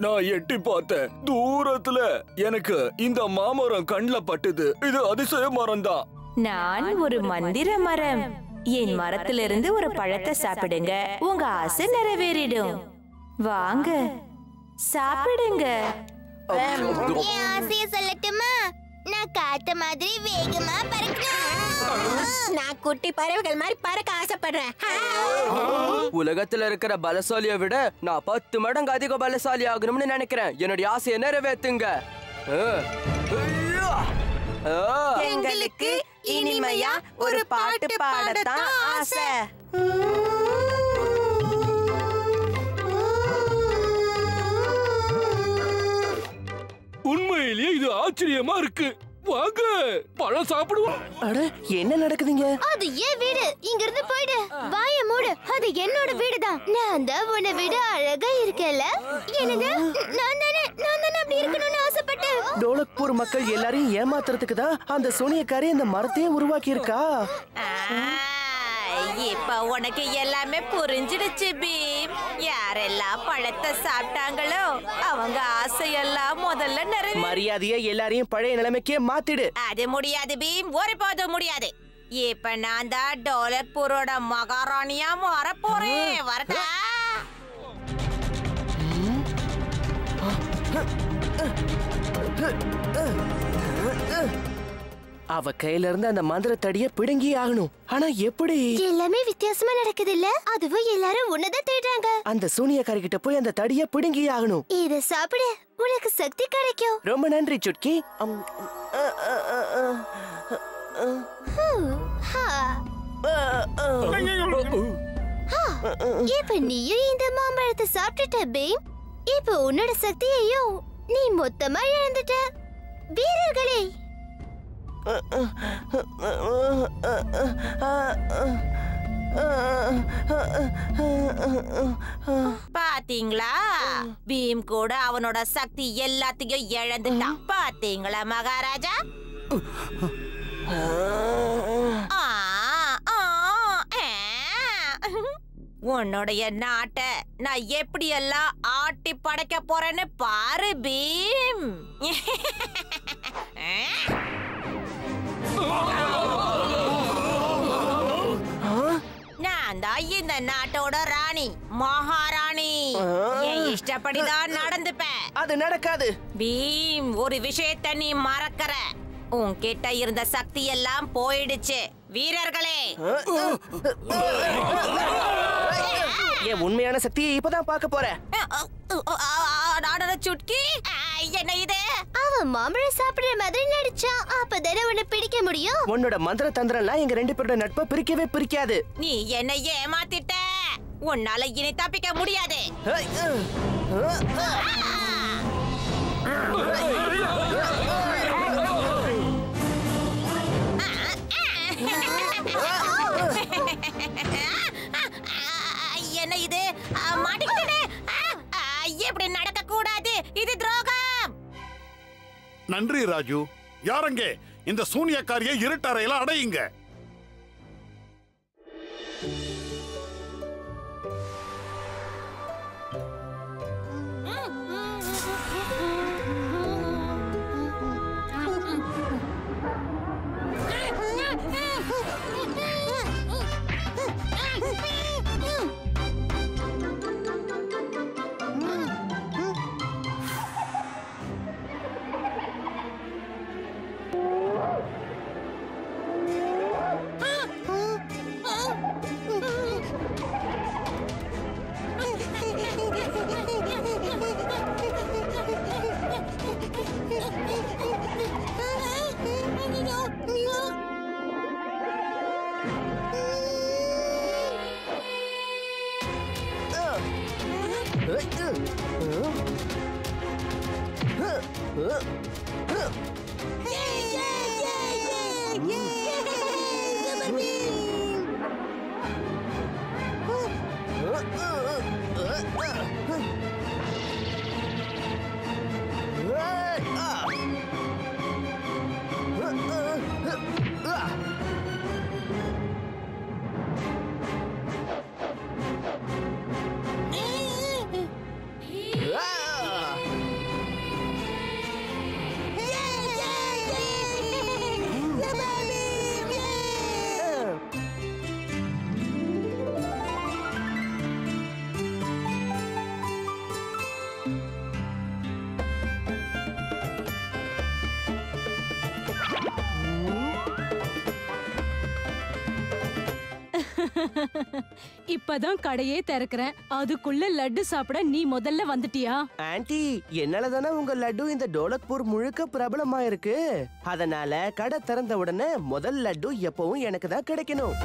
நான் எட்டி பார்த்தேன். தூரத்துல எனக்கு இந்த மாமரம் கண்ணுல பட்டுது. இது அதிசய மரம் தான். நான் ஒரு மந்திர மரம். என் மரத்திலிருந்து ஒரு பழத்தை சாப்பிடுங்க, உங்க ஆசை நிறைவேறிடும். வாங்க சாப்பிடுங்க. என் ஆசைய சொல்லட்டுமா? நான் காத்த மாதிரி வேகமா பறக்கணும். நான் குட்டி பறவைகள் மாதிரி பறக்க ஆசைப்படுறேன். உலகத்துல இருக்கிற பலசாலியை விட நான் 10 மடங்கு அதிக பலசாலி ஆகணும்னு நினைக்கிறேன். என்னுடைய ஆசையை நிறைவேத்துங்க. எங்களுக்கு இனிமையா ஒரு பாட்டு பாடத்தான் ஆசை. உண்மையிலேயே இது ஆச்சரியமா இருக்கு. வாங்க பழம் சாப்பிடுவோம். அட என்ன நடக்குதுங்க? அது ஏன் வீடு. இங்க இருந்து போயிடு. வாய மூடு. அது என்னோட வீடுதான். நான் தான் உன்னை விட அழகா இருக்கல. என்னது? நான் தானே அப்படி இருக்கணும்னு ஆசைப்பட்டேன். டோலக்பூர் மக்கள் எல்லாரையும் ஏமாத்துறதுக்கு தான் அந்த சோனியக்காரி அந்த மரத்தையே உருவாக்கி இருக்கா. இப்ப உனக்கு எல்லாமே புரிஞ்சிடுச்சு பீம். யாரெல்லாம் பழத்தை சாப்பிட்டாங்களோ அவங்க ஆசையெல்லாம் முதல்ல நிறைவே. மரியாதையா எல்லாரையும் பழைய நிலைமைக்கே மாத்திடு. அது முடியாது பீம், ஒருபோதும் முடியாது. இப்ப நான் தான் டோலக்பூரோட மகாராணியா மாற போறேன். வரட்டா? அவ கையில இருந்து அந்த மந்திரத்தடிய பிடுங்கி ஆகணும். ஆனா எப்படி? எல்லாமே வித்தியாசமா நடக்குது இல்ல? அதுவும் எல்லாரும் உன்னதான் தேடுறாங்க. அந்த சூனியக்காரி கிட்ட போய் அந்த தடிய பிடுங்கி ஆகணும். இத சாப்பிடு, உனக்கு சக்தி கிடைக்கும். ரொம்ப நன்றி சுட்கி. இப்ப நீயும் இந்த மாம்பழத்தை சாப்பிட்டுட்ட பீம். இப்ப உன்னோட சக்தியையும் நீ மொத்தமா இழந்துட்ட. வீரர்களே, பாத்தீங்களா? பீம் கூட அவனோட சக்தி எல்லாத்தையும் இழந்துட்டான். பாத்தீங்களா மகாராஜா? உன்னுடைய நாட்டை நான் எப்படி எல்லாம் ஆட்டி படைக்க போறேன்னு பாரு பீம். நான் தான் இந்த நாட்டோட ராணி, மகாராணி. என் இஷ்டப்படிதான் நடந்துப்பேன். அது நடக்காது பீம். ஒரு விஷயத்தை நீ மறக்கற. உன்கிட்ட இருந்த சக்தி எல்லாம் போயிடுச்சு. வீரர்களே, என் உண்மையான சக்தியை இப்பதான் பார்க்க போறேன். சுட்கி, என்ன இது? அவன் மாம்பழம் சாப்பிடுற மாதிரி நடிச்சான். அப்பதானே உன்னை பிடிக்க முடியும். உன்னோட மந்திர தந்திரம்லாம் எங்க 2 பேரோட நட்பை பிரிக்கவே பிரிக்காது. நீ என்ன ஏமாத்திட்ட. உன்னால இனி தப்பிக்க முடியாது. என்ன இது? மாட்டிக்கிட்டே. இப்படி நடக்க கூடாது. இது துரோகம். நன்றி ராஜு. யாரங்கே இந்த சூனியக்காரியை இருட்டறையில அடையுங்க. இப்பதான் கடையே திறக்கிறேன், அதுக்குள்ள லட்டு சாப்பிட நீ முதல்ல வந்துட்டியா? ஆன்ட்டி, என்னால தானே உங்க லட்டு இந்த டோலக்பூர் முழுக்க பிரபலமா இருக்கு. அதனால கடை திறந்த உடனே முதல் லட்டு எப்பவும் எனக்கு தான் கிடைக்கணும்.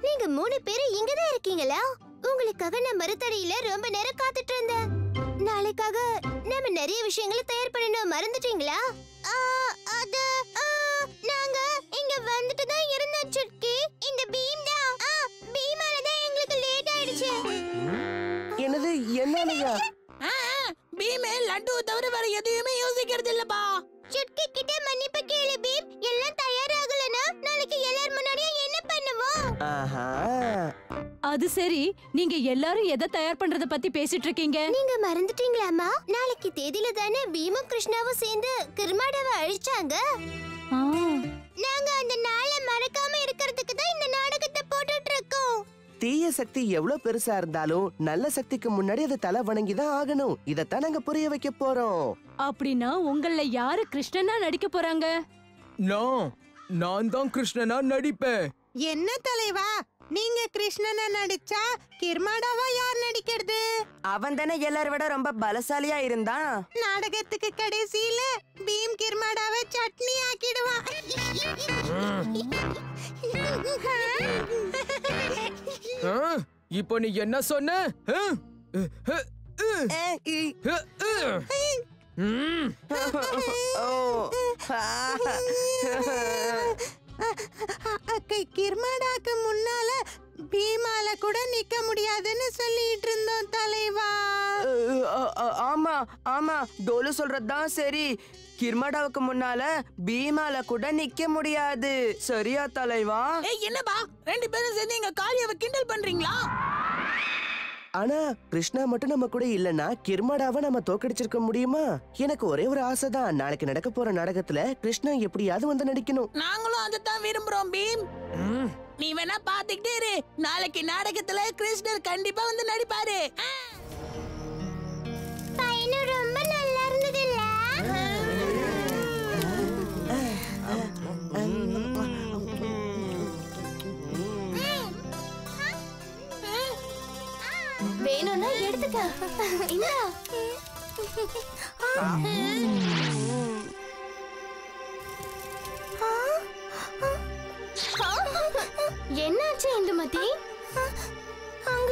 நீங்க 3 பேரும் இங்கதான் இருக்கீங்களா? உங்களுக்காக நான் மருத்தடியில ரொம்ப நேரம் காத்துட்டு இருந்தேன். நாளைக்காக நாம நிறைய விஷயங்களை தயார் பண்ணணும், மறந்துட்டீங்களா? அது நாங்க இங்க வந்துட்டு தான் இருந்தோம் சுட்கி. இந்த பீம் தான் பீமால தான் எங்களுக்கு லேட் ஆயிடுச்சு. என்னது, என்னாலயா? பீமே லட்டு தவிர வேற எதையுமே யோசிக்கிறது இல்லப்பா. சுட்கி கிட்ட மன்னிப்பு கேளு பீம். எல்லாம் தயாராகலனா நாளைக்கு எல்லார் முன்னாடியும் என்ன பண்ணுவோம்? ஆஹா, அது சரி, நீங்க எல்லாரும் எதை தயார் பண்றத பத்தி பேசிட்டு இருக்கீங்க? நீங்க மறந்துட்டீங்களாமா? நாளைக்கு தேதியில தானே பீமும் கிருஷ்ணாவும் சேர்ந்து கிர்மாடாவை அழிச்சாங்க. நாங்க அந்த நாளை மறக்காம இருக்கிறதுக்கு தான் இந்த நாடகத்தை போட்டுட்டு இருக்கோம். தீய சக்தி எவ்வளவு பெருசா இருந்தாலும் நல்ல சக்திக்கு முன்னாடி அதை தலை வணங்கிதான் ஆகணும். இதத்தான் நாங்க புரிய வைக்க போறோம். அப்படின்னா உங்கள யாரு கிருஷ்ணனா நடிக்க போறாங்க? நான் தான் கிருஷ்ணனா நடிப்பேன். என்ன தலைவா, நீங்க கிருஷ்ணனா நடிச்சா கிர்மாடாவா யார் நடிக்கிறது? அவன் தானே எல்லாரை விட ரொம்ப பலசாலியா இருந்தான். நாடகத்துக்கு கடைசியில பீம் கிர்மாடாவை சட்னி ஆக்கிடுவான். இப்போ நீ என்ன சொன்ன? கிர்மாடாக்கு முன்னால பீமால கூட நிக்க முடியாதுன்னு சொல்லிட்டு இருந்தோம் தலைவா. ஆமா ஆமா, டோலு சொல்றதுதான் சரி. கிர்மாடாவுக்கு முன்னால பீமால கூட நிக்க முடியாது. சரியா தலைவா? என்னப்பா, 2 பேரும் சேர்ந்து எங்க காளியாவை கிண்டல் பண்றீங்களா? ஆனா கிருஷ்ணா மட்டும் நம்ம கூட இல்லனா கிர்மாடாவை நம்ம தோக்கடிச்சிருக்க முடியுமா? எனக்கு ஒரே ஒரு ஆசைதான், நாளைக்கு நடக்க போற நாடகத்துல கிருஷ்ணா எப்படியாவது வந்து நடிக்கணும். நாங்களும் அதைத்தான் விரும்புறோம் பீம். நீ வேணா பாத்துக்கிட்டே இரு, நாளைக்கு நாடகத்துல கிருஷ்ணர் கண்டிப்பா வந்து நடிப்பாரு. பையனு ரொம்ப நல்லா இருந்தது இல்ல? வேணும்னா எடுத்துக்க. இந்தா. என்னாச்சு இந்துமதி? அங்க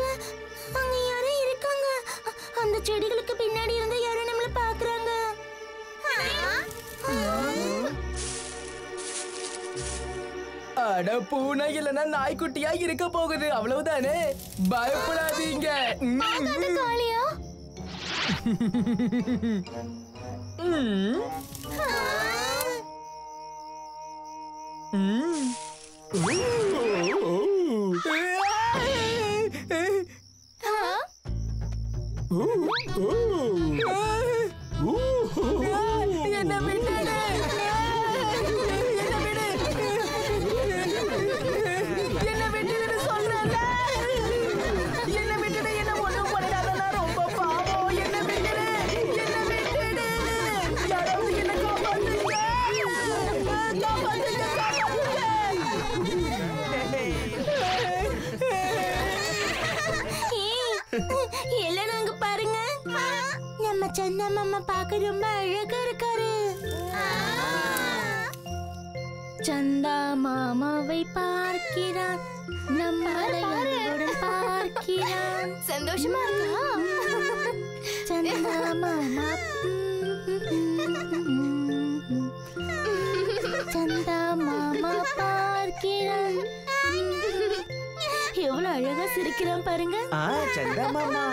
யாரோ இருக்காங்க. அந்த செடிகளுக்கு பின்னாடி இருந்து யாரோ நம்மள பாக்குறாங்க. அட, பூனை இல்லனா நாய்க்குட்டியா இருக்க போகுது, அவ்வளவுதானே. பயப்படாதீங்க. காளியா? என்ன விட்டாரு? சந்தா மாமா பார்க்க ரொம்ப அழகா இருக்காரு. சந்தா மாமாவை பார்க்கிறான், நம்மளை அன்புடன் பார்க்கிறான். சந்தோஷமா இருக்கா? சந்தா மாமா, சந்தா மாமா பார்க்கிறான். எவ்வளவு அழகா சிரிக்கிறான் பாருங்க. சந்தா மாமா.